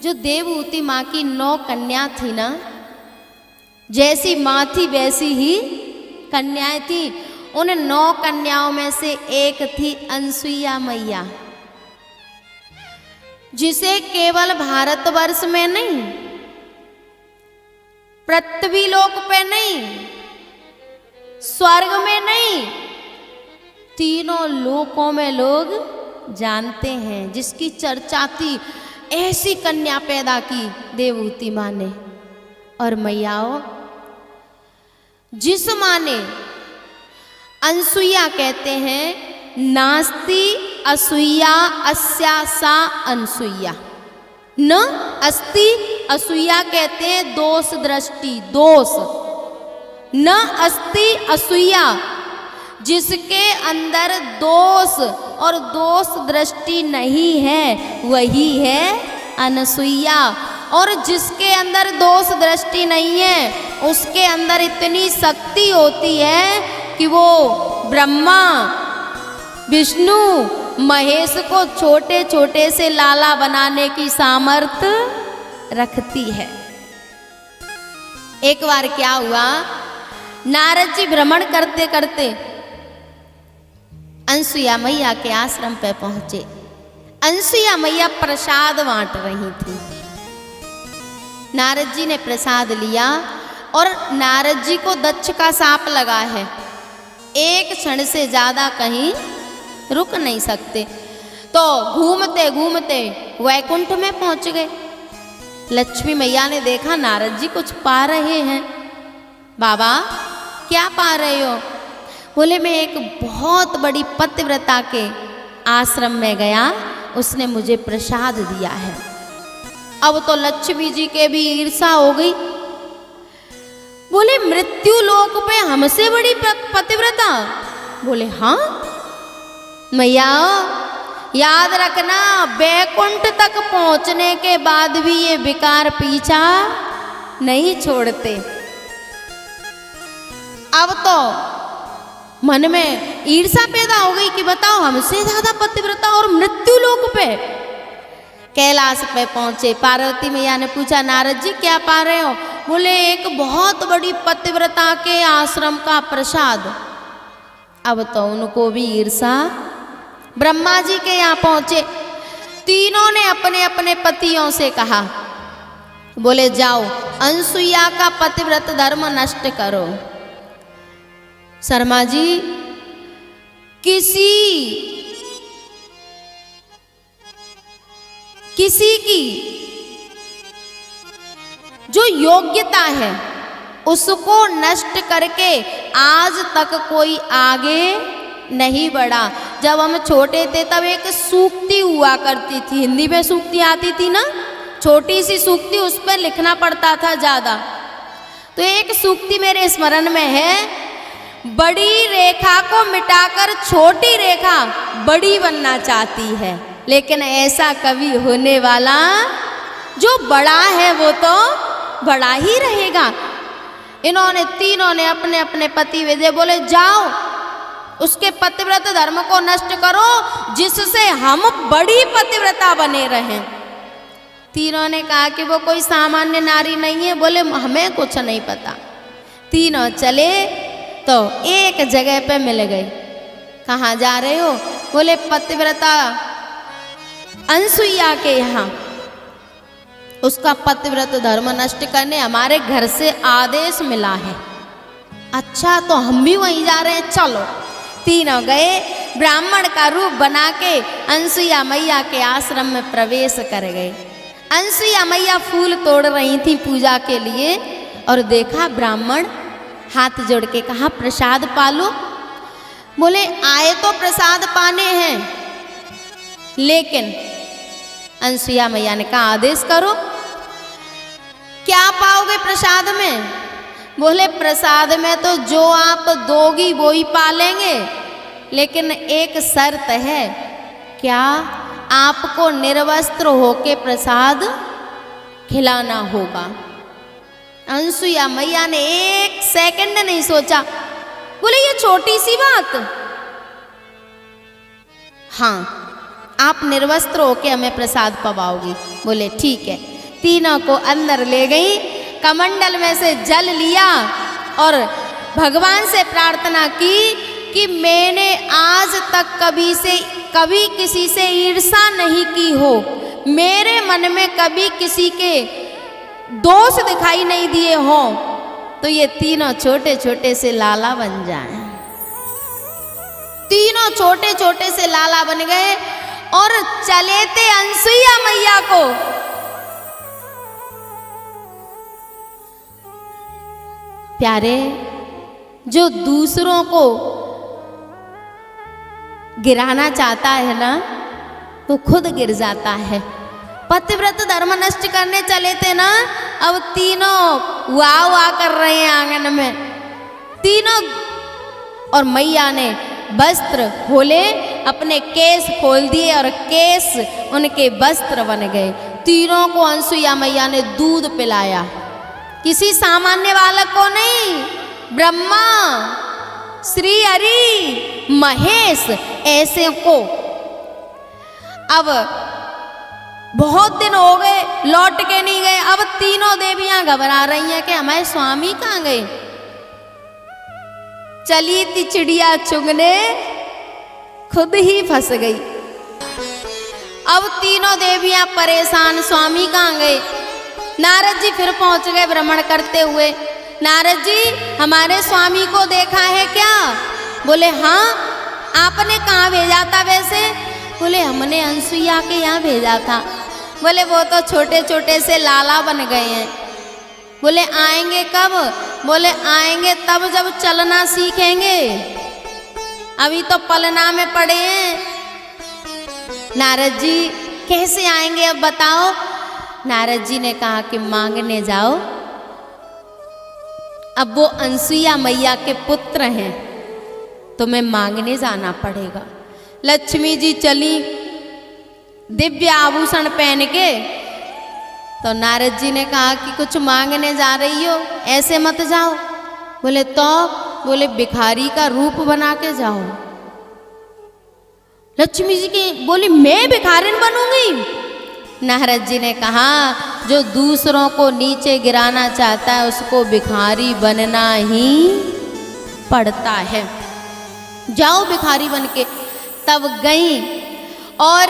जो देवहूति माँ की 9 कन्या थी ना, जैसी माँ थी वैसी ही कन्याएं थी। उन 9 कन्याओं में से एक थी अनसुईया मैया, जिसे केवल भारतवर्ष में नहीं, पृथ्वी लोक पे नहीं, स्वर्ग में नहीं, तीनों लोकों में लोग जानते हैं, जिसकी चर्चा थी। ऐसी कन्या पैदा की देवहूति माँ ने। और मैयाओं, जिस माँ ने अनसुईया कहते हैं, नास्ति असूया अस्या सा अनसुईया, न अस्ति असूया कहते हैं दोष दृष्टि, दोष, न अस्ति असूया जिसके अंदर दोष और दोष दृष्टि नहीं है वही है अनसुईया। और जिसके अंदर दोष दृष्टि नहीं है उसके अंदर इतनी शक्ति होती है कि वो ब्रह्मा विष्णु महेश को छोटे छोटे से लाला बनाने की सामर्थ्य रखती है। एक बार क्या हुआ, नारद जी भ्रमण करते करते अनसुईया मैया के आश्रम पे पहुंचे। अनसुईया मैया प्रसाद बांट रही थी। नारद जी ने प्रसाद लिया और नारद जी को दक्ष का शाप लगा है, एक क्षण से ज्यादा कहीं रुक नहीं सकते। तो घूमते घूमते वैकुंठ में पहुंच गए। लक्ष्मी मैया ने देखा नारद जी कुछ पा रहे हैं। बाबा क्या पा रहे हो? बोले मैं एक बहुत बड़ी पतिव्रता के आश्रम में गया, उसने मुझे प्रसाद दिया है। अब तो लक्ष्मी जी के भी ईर्षा हो गई। बोले मृत्यु लोक पे हमसे बड़ी पतिव्रता? बोले हाँ मैया, याद रखना बैकुंठ तक पहुंचने के बाद भी ये विकार पीछा नहीं छोड़ते। अब तो मन में ईर्षा पैदा हो गई कि बताओ हमसे ज्यादा पतिव्रता और मृत्यु लोक पे। कैलाश पे पहुंचे। पार्वती मैया ने पूछा नारद जी क्या पा रहे हो? बोले एक बहुत बड़ी पतिव्रता के आश्रम का प्रसाद। अब तो उनको भी ईर्षा। ब्रह्मा जी के यहाँ पहुंचे। तीनों ने अपने अपने पतियों से कहा, बोले जाओ अनसुईया का पतिव्रत धर्म नष्ट करो। शर्मा जी, किसी की जो योग्यता है उसको नष्ट करके आज तक कोई आगे नहीं बढ़ा। जब हम छोटे थे तब एक सूक्ति हुआ करती थी, हिंदी में सूक्ति आती थी ना, छोटी सी सूक्ति, उस पर लिखना पड़ता था ज्यादा। तो एक सूक्ति मेरे स्मरण में है, बड़ी रेखा को मिटाकर छोटी रेखा बड़ी बनना चाहती है, लेकिन ऐसा कभी होने वाला, जो बड़ा है वो तो बड़ा ही रहेगा। इन्होंने तीनों ने अपने अपने पति भेजे। बोले जाओ उसके पतिव्रत धर्म को नष्ट करो जिससे हम बड़ी पतिव्रता बने रहें। तीनों ने कहा कि वो कोई सामान्य नारी नहीं है। बोले हमें कुछ नहीं पता। तीनों चले तो एक जगह पे मिल गए। कहाँ जा रहे हो? बोले पतिव्रता अनसुईया के यहाँ, उसका पतिव्रत धर्म नष्ट करने हमारे घर से आदेश मिला है। अच्छा तो हम भी वहीं जा रहे हैं, चलो। तीनों गए, ब्राह्मण का रूप बना के अनसुईया मैया के आश्रम में प्रवेश कर गए। अनसुईया मैया फूल तोड़ रही थी पूजा के लिए और देखा ब्राह्मण, हाथ जोड़ के कहा प्रसाद पालो। बोले आए तो प्रसाद पाने हैं, लेकिन अनसुईया मैया ने कहा आदेश करो, क्या पाओगे प्रसाद में? बोले प्रसाद में तो जो आप दोगी वो ही पालेंगे, लेकिन एक शर्त है, क्या आपको निर्वस्त्र होके प्रसाद खिलाना होगा। अनसुईया मैया ने एक सेकंड नहीं सोचा। बोले ये छोटी सी बात, हाँ आप निर्वस्त्र होके हमें प्रसाद पवाओगी। बोले ठीक है। तीनों को अंदर ले गई, कमंडल में से जल लिया और भगवान से प्रार्थना की कि मैंने आज तक कभी किसी से ईर्ष्या नहीं की हो, मेरे मन में कभी किसी के दोष दिखाई नहीं दिए हो, तो ये तीनों छोटे छोटे से लाला बन जाएं। तीनों छोटे छोटे से लाला बन गए और चले थे अनसुईया मैया को। प्यारे, जो दूसरों को गिराना चाहता है ना, वो खुद गिर जाता है। पतिव्रत धर्म नष्ट करने चले थे ना, अब तीनों वाह वाह कर रहे हैं आंगन में तीनों। और मैया ने वस्त्र खोले, अपने केस खोल दिए और केस उनके वस्त्र बन गए। तीनों को अनसुईया मैया ने दूध पिलाया, किसी सामान्य बालक को नहीं, ब्रह्मा, श्री हरि, महेश ऐसे को। अब बहुत दिन हो गए, लौट के नहीं गए। अब तीनों देवियां घबरा रही हैं कि हमारे स्वामी कहाँ गए। चली थी चिड़िया चुगने, खुद ही फंस गई। अब तीनों देवियां परेशान, स्वामी कहाँ गए। नारद जी फिर पहुंच गए भ्रमण करते हुए। नारद जी, हमारे स्वामी को देखा है क्या? बोले हाँ। आपने कहाँ भेजा था वैसे? बोले हमने अनसुईया के यहाँ भेजा था। बोले वो तो छोटे छोटे से लाला बन गए हैं। बोले आएंगे कब? बोले आएंगे तब जब चलना सीखेंगे, अभी तो पलना में पड़े हैं। नारद जी कैसे आएंगे अब बताओ? नारद जी ने कहा कि मांगने जाओ। अब वो अनसुईया मैया के पुत्र हैं, तुम्हें मांगने जाना पड़ेगा। लक्ष्मी जी चली दिव्य आभूषण पहन के। तो नारद जी ने कहा कि कुछ मांगने जा रही हो, ऐसे मत जाओ। बोले तो? बोले भिखारी का रूप बना के जाओ। लक्ष्मी जी की बोली मैं भिखारिन बनूंगी? नारद जी ने कहा जो दूसरों को नीचे गिराना चाहता है उसको भिखारी बनना ही पड़ता है। जाओ भिखारी बन के। तब गई और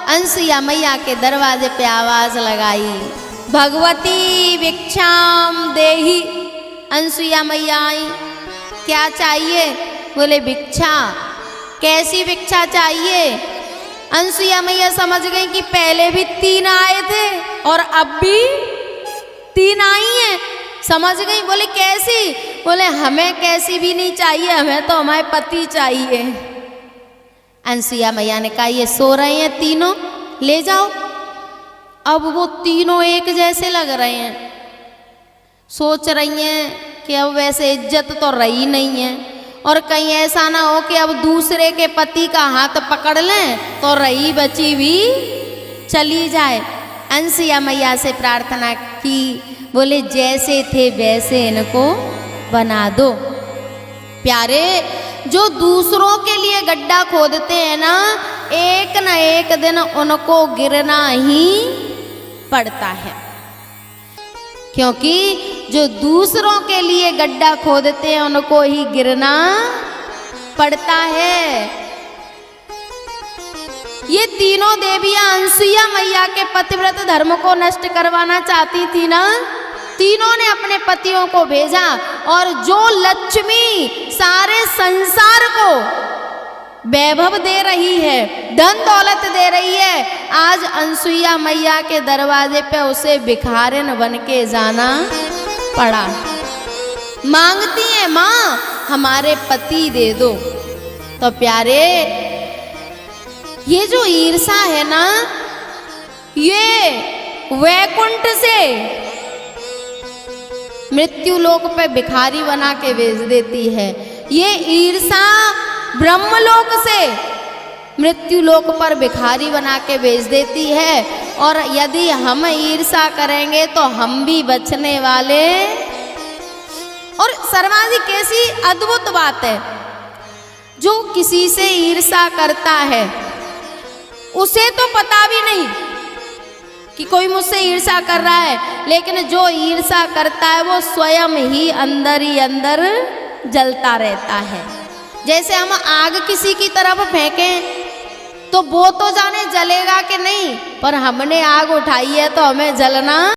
अनसुईया मैया के दरवाजे पे आवाज लगाई, भगवती भिक्षाम देहि। अनसुईया मैया आई, क्या चाहिए? बोले भिक्षा। कैसी भिक्षा चाहिए? अनसुईया मैया समझ गई कि पहले भी 3 आए थे और अब भी 3 आई हैं। समझ गई। बोले कैसी? बोले हमें कैसी भी नहीं चाहिए, हमें तो हमारे पति चाहिए। अनसुईया मैया ने कहा ये सो रहे हैं तीनों, ले जाओ। अब वो तीनों एक जैसे लग रहे हैं। सोच रही हैं कि अब वैसे इज्जत तो रही नहीं है, और कहीं ऐसा ना हो कि अब दूसरे के पति का हाथ पकड़ लें तो रही बची भी चली जाए। अनसुईया मैया से प्रार्थना की, बोले जैसे थे वैसे इनको बना दो। प्यारे, जो दूसरों के लिए गड्ढा खोदते हैं ना, एक न एक दिन उनको गिरना ही पड़ता है। क्योंकि जो दूसरों के लिए गड्ढा खोदते हैं उनको ही गिरना पड़ता है। ये तीनों देवियां अनसुईया मैया के पतिव्रत धर्म को नष्ट करवाना चाहती थी ना, तीनों ने अपने पतियों को भेजा। और जो लक्ष्मी सारे संसार को वैभव दे रही है, धन दौलत दे रही है, आज अनसुईया मैया के दरवाजे पे उसे भिखारिन बन के जाना पड़ा। मांगती है माँ हमारे पति दे दो। तो प्यारे, ये जो ईर्षा है ना, ये वैकुंठ से मृत्यु लोक पे भिखारी बना के भेज देती है। ये ईर्षा ब्रह्मलोक से मृत्यु लोक पर भिखारी बना के भेज देती है। और यदि हम ईर्षा करेंगे तो हम भी बचने वाले। और सर्वाधिक कैसी अद्भुत बात है, जो किसी से ईर्षा करता है उसे तो पता भी नहीं कि कोई मुझसे ईर्ष्या कर रहा है, लेकिन जो ईर्ष्या करता है वो स्वयं ही अंदर जलता रहता है। जैसे हम आग किसी की तरफ फेंकें तो वो तो जाने जलेगा कि नहीं, पर हमने आग उठाई है तो हमें जलना